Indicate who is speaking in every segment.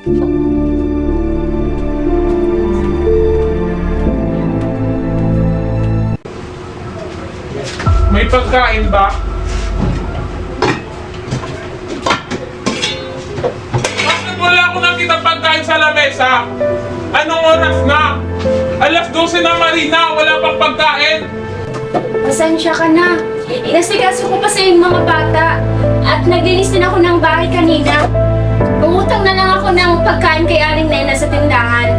Speaker 1: May pagkain ba? Bakit wala ako nakita pagkain sa lamesa? Anong oras na? Alas 12 na, Marina, wala pang pagkain.
Speaker 2: Pasensya ka na. Inasikaso ko pa sa yung mga bata. At naglinis din ako ng bahay kanina. Umutang na lang ako ng pagkain kay Aling Nena sa tindahan.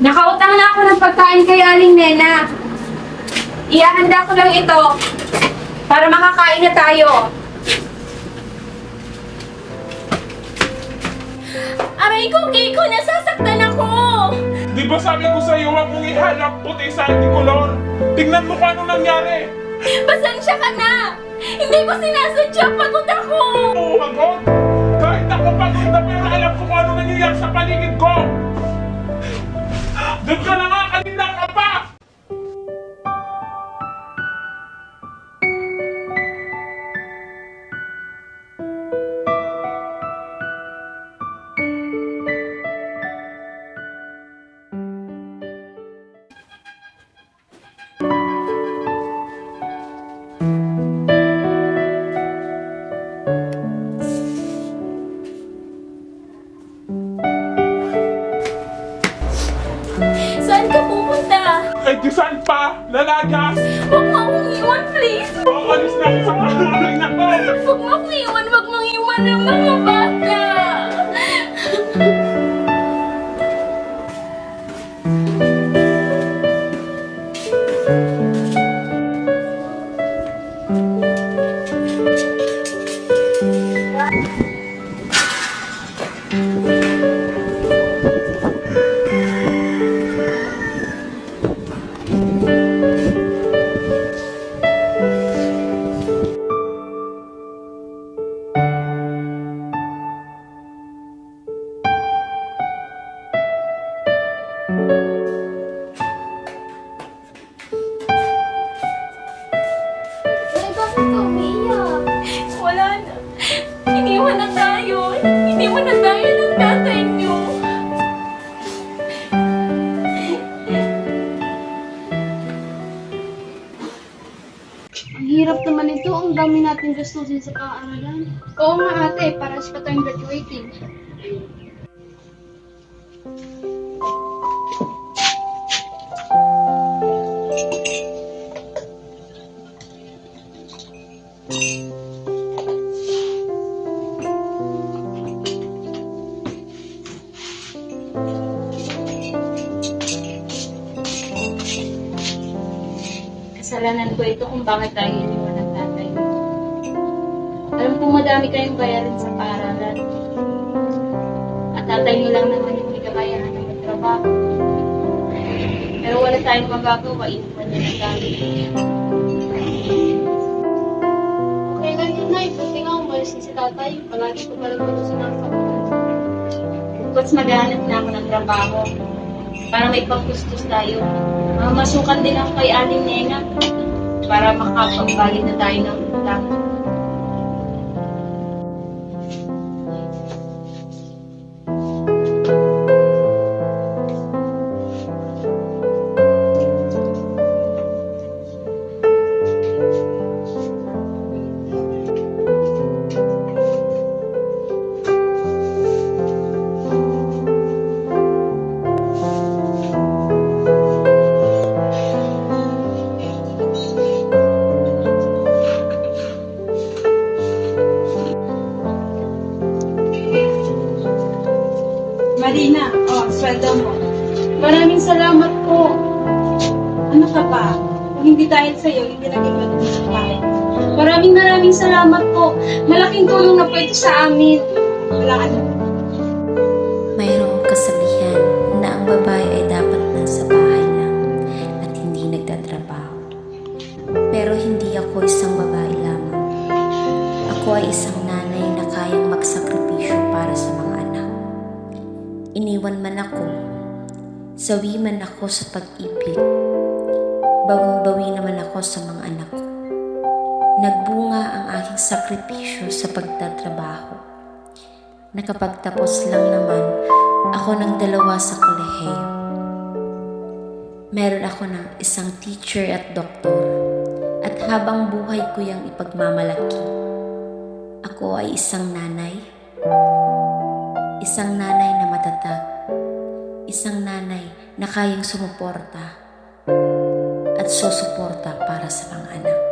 Speaker 2: Nakautang na ako ng pagkain kay Aling Nena. Iahanda ko lang ito para makakain na tayo. Aray ko, Kiko! Nasasaktan ako!
Speaker 1: Di ba sabi ko sa'yo, huwag mong ihalak puti sa antikolor? Tingnan mo kung ano nangyari.
Speaker 2: Pasensya ka na! Hindi ko sinasadya! Pagod ako!
Speaker 1: Oo, pagod. Kahit ako pagod na, pero alam ko kung ano nangyayari sa paligid ko. Doon ka na nga, kanina ka pa!
Speaker 2: Saan ka pupunta?
Speaker 1: Eh, di saan pa? Lalagas!
Speaker 2: Huwag mo akong iwan, please!
Speaker 1: Alis na ako sa pagkakalay na to!
Speaker 2: Huwag mo akong iwan! Huwag mong iwan ang mga bata! Ay, bakit ka umiiyak? Wala na. Iniwan na tayo. Iniwan na tayo ng tatay niyo.
Speaker 3: Ang hirap naman ito. Ang dami natin gastusin sa paaralan. Oo nga ate, para sa tayong graduating.
Speaker 2: Kasalanan ko ito kung bakit tayo iniwan ng tatay. Alam kong madami kayong bayarin sa paaralan. At tatay niyo lang naman yung may kabayaran ng magtrabaho. Pero wala tayong magagawa, iniwan niya ng tatay.
Speaker 3: Okay lang yun na. Buti nga umalis na si tatay. Palagi ko palang ito sinasaktan.
Speaker 2: Tapos maghanap na ako ng trabaho para may pangkustos tayo. Masukan din ako kay Aling Nena para makapagbayad na tayo ng utang.
Speaker 4: Marina, sweldo mo.
Speaker 3: Maraming salamat po.
Speaker 4: Ano ka ba? Kung hindi dahil sa'yo, hindi naging maganda sa bahay.
Speaker 3: Maraming salamat po. Malaking tulong na po ito sa amin.
Speaker 4: Wala ano.
Speaker 5: Mayroong kasabihan na ang babae ay dapat nasa bahay lang at hindi nagtatrabaho. Pero hindi ako isang babae lamang. Ako ay isang nanay na kayang magsakripisyo para sa mga anak. Iniwan man ako, sawi man ako sa pag-ibig, bawing-bawi naman ako sa mga anak ko. Nagbunga ang aking sakripisyo sa pagtatrabaho. Nakapagtapos lang naman ako ng 2 sa kolehiyo. Meron ako ng isang teacher at doktor, at habang buhay ko yang ipagmamalaki. Ako ay isang nanay na matatag, isang nanay na kayang sumuporta at susuporta para sa mga anak.